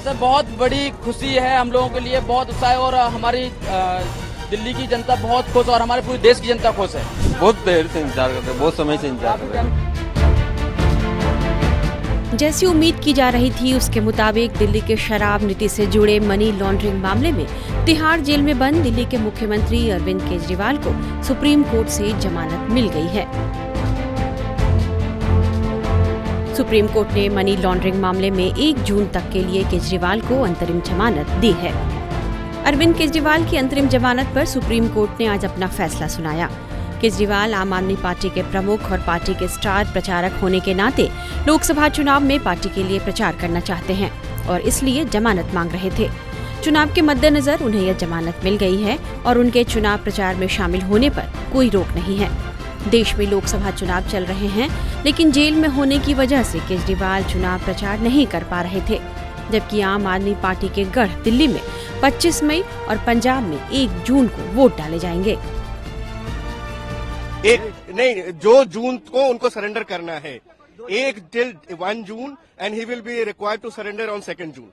सब बहुत बड़ी खुशी है हम लोगों के लिए, बहुत उत्साह है और हमारी दिल्ली की जनता बहुत खुश और हमारे पूरे देश की जनता खुश है। बहुत देर से इंतजार करते हैं, बहुत समय से इंतजार कर रहे हैं। जैसी उम्मीद की जा रही थी उसके मुताबिक दिल्ली के शराब नीति से जुड़े मनी लॉन्ड्रिंग मामले में तिहाड़ जेल में बंद दिल्ली के मुख्यमंत्री अरविंद केजरीवाल को सुप्रीम कोर्ट से जमानत मिल गई है। सुप्रीम कोर्ट ने मनी लॉन्ड्रिंग मामले में 1 जून तक के लिए केजरीवाल को अंतरिम जमानत दी है। अरविंद केजरीवाल की अंतरिम जमानत पर सुप्रीम कोर्ट ने आज अपना फैसला सुनाया। केजरीवाल आम आदमी पार्टी के प्रमुख और पार्टी के स्टार प्रचारक होने के नाते लोकसभा चुनाव में पार्टी के लिए प्रचार करना चाहते हैं और इसलिए जमानत मांग रहे थे। चुनाव के मद्देनजर उन्हें यह जमानत मिल गई है और उनके चुनाव प्रचार में शामिल होने पर कोई रोक नहीं है। देश में लोकसभा चुनाव चल रहे हैं, लेकिन जेल में होने की वजह से केजरीवाल चुनाव प्रचार नहीं कर पा रहे थे, जबकि आम आदमी पार्टी के गढ़ दिल्ली में 25 मई और पंजाब में 1 जून को वोट डाले जाएंगे। जो जून को उनको सरेंडर करना है, 1 till 1 June and he will be required to surrender on 2 June.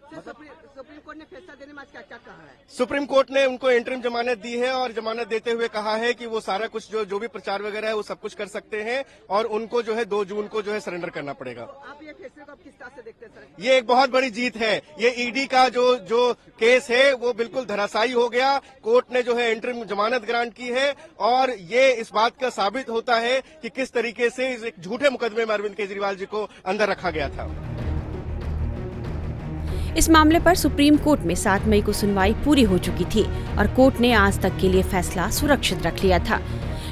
Supreme Court ने फैसला देने में क्या क्या कहा है? सुप्रीम कोर्ट ने उनको इंटरिम जमानत दी है और जमानत देते हुए कहा है कि वो सारा कुछ जो भी प्रचार वगैरह है वो सब कुछ कर सकते हैं और उनको जो है 2 जून को जो है सरेंडर करना पड़ेगा। आप ये फैसले को किस तरह से देखते हैं सर? ये एक बहुत बड़ी जीत है। ये ईडी का जो केस है वो बिल्कुल धराशायी हो गया। कोर्ट ने जो है इंटरिम जमानत ग्रांट की है और ये इस बात का साबित होता है कि किस तरीके से इस एक झूठे मुकदमे में अरविंद केजरीवाल जी को अंदर रखा गया था। इस मामले पर सुप्रीम कोर्ट में 7 मई को सुनवाई पूरी हो चुकी थी और कोर्ट ने आज तक के लिए फैसला सुरक्षित रख लिया था।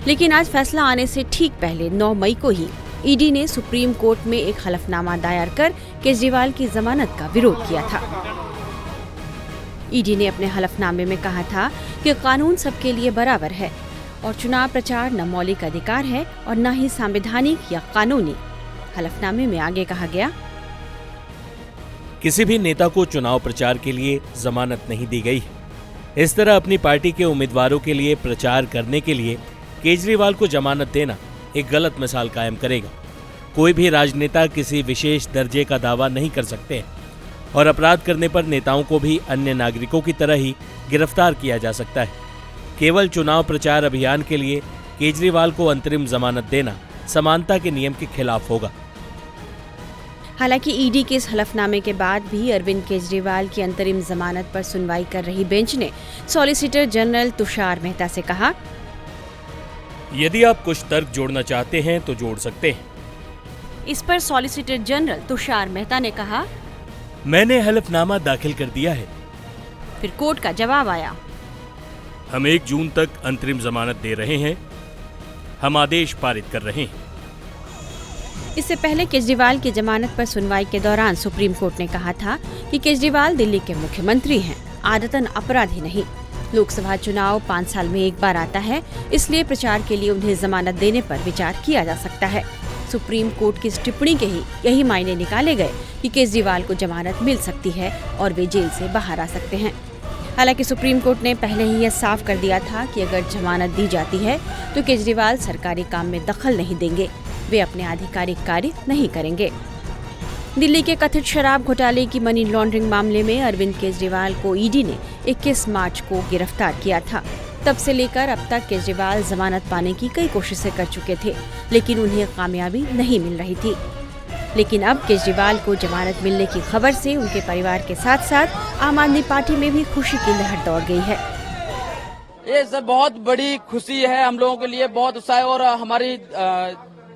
लेकिन आज फैसला आने से ठीक पहले 9 मई को ही ईडी ने सुप्रीम कोर्ट में एक हलफनामा दायर कर केजरीवाल की जमानत का विरोध किया था। ईडी ने अपने हलफनामे में कहा था कि कानून सबके लिए बराबर है और चुनाव प्रचार न मौलिक अधिकार है और न ही संवैधानिक या कानूनी। हलफनामे में आगे कहा गया, किसी भी नेता को चुनाव प्रचार के लिए जमानत नहीं दी गई है। इस तरह अपनी पार्टी के उम्मीदवारों के लिए प्रचार करने के लिए केजरीवाल को जमानत देना एक गलत मिसाल कायम करेगा। कोई भी राजनेता किसी विशेष दर्जे का दावा नहीं कर सकते और अपराध करने पर नेताओं को भी अन्य नागरिकों की तरह ही गिरफ्तार किया जा सकता है। केवल चुनाव प्रचार अभियान के लिए केजरीवाल को अंतरिम जमानत देना समानता के नियम के खिलाफ होगा। हालांकि ईडी के इस हलफनामे के बाद भी अरविंद केजरीवाल की अंतरिम जमानत पर सुनवाई कर रही बेंच ने सॉलिसिटर जनरल तुषार मेहता से कहा, यदि आप कुछ तर्क जोड़ना चाहते हैं तो जोड़ सकते हैं। इस पर सॉलिसिटर जनरल तुषार मेहता ने कहा, मैंने हलफनामा दाखिल कर दिया है। फिर कोर्ट का जवाब आया, हम 1 जून तक अंतरिम जमानत दे रहे हैं। हम आदेश पारित कर रहे हैं। इससे पहले केजरीवाल की जमानत पर सुनवाई के दौरान सुप्रीम कोर्ट ने कहा था कि केजरीवाल दिल्ली के मुख्यमंत्री हैं, आदतन अपराधी नहीं। लोकसभा चुनाव 5 साल में एक बार आता है, इसलिए प्रचार के लिए उन्हें जमानत देने पर विचार किया जा सकता है। सुप्रीम कोर्ट की इस टिप्पणी के ही यही मायने निकाले गए कि केजरीवाल को जमानत मिल सकती है और वे जेल से बाहर आ सकते हैं। हालांकि सुप्रीम कोर्ट ने पहले ही यह साफ कर दिया था कि अगर जमानत दी जाती है तो केजरीवाल सरकारी काम में दखल नहीं देंगे, वे अपने आधिकारिक कार्य नहीं करेंगे। दिल्ली के कथित शराब घोटाले की मनी लॉन्ड्रिंग मामले में अरविंद केजरीवाल को ईडी ने 21 मार्च को गिरफ्तार किया था। तब से लेकर अब तक केजरीवाल जमानत पाने की कई कोशिशें कर चुके थे, लेकिन उन्हें कामयाबी नहीं मिल रही थी। लेकिन अब केजरीवाल को जमानत मिलने की खबर से उनके परिवार के साथ साथ आम आदमी पार्टी में भी खुशी की लहर दौड़ गई है। ये सब बहुत बड़ी खुशी है हम लोगों के लिए, बहुत उत्साह है और हमारी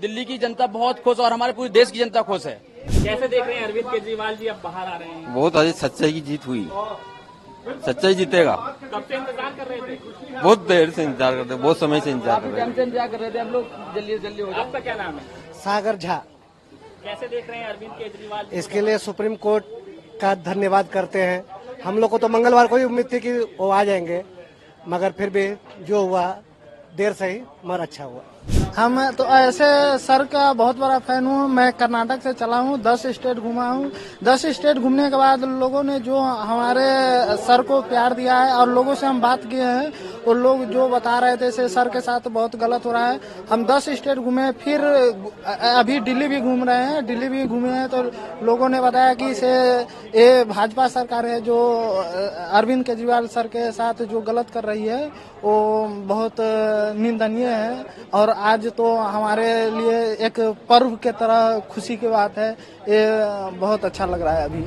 दिल्ली की जनता बहुत खुश और हमारे पूरे देश की जनता खुश है। कैसे देख रहे हैं अरविंद केजरीवाल जी अब बाहर आ रहे हैं? बहुत आज सच्चाई की जीत हुई, सच्चाई जीतेगा। कब से इंतजार कर रहे थे? बहुत देर से इंतजार करते, बहुत समय से इंतजार कर रहे हम से इंतजार कर रहे थे, हम लोग जल्दी हो जाए। आपका क्या नाम है? सागर झा। कैसे देख रहे हैं अरविंद केजरीवाल? इसके लिए सुप्रीम कोर्ट का धन्यवाद करते हैं। हम लोग को तो मंगलवार को ही उम्मीद थी कि वो आ जाएंगे, मगर फिर भी जो हुआ देर से ही मगर अच्छा हुआ। हम तो ऐसे सर का बहुत बड़ा फैन हूँ। मैं कर्नाटक से चला हूँ, 10 स्टेट घुमा हूँ। 10 स्टेट घूमने के बाद लोगों ने जो हमारे सर को प्यार दिया है और लोगों से हम बात किए हैं वो लोग जो बता रहे थे से सर के साथ बहुत गलत हो रहा है। हम 10 स्टेट घूमे, फिर अभी दिल्ली भी घूम रहे हैं। दिल्ली भी घूमे हैं तो लोगों ने बताया कि इसे ये भाजपा सरकार है जो अरविंद केजरीवाल सर के साथ जो गलत कर रही है वो बहुत निंदनीय है। और आज तो हमारे लिए एक पर्व के तरह खुशी की बात है। ये बहुत अच्छा लग रहा है अभी।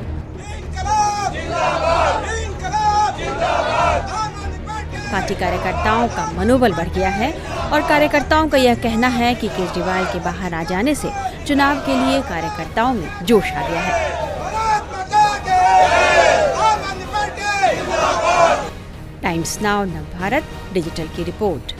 पार्टी कार्यकर्ताओं का मनोबल बढ़ गया है और कार्यकर्ताओं का यह कहना है कि केजरीवाल के बाहर आ जाने से चुनाव के लिए कार्यकर्ताओं में जोश आ गया है। टाइम्स नाउ नवभारत डिजिटल की रिपोर्ट।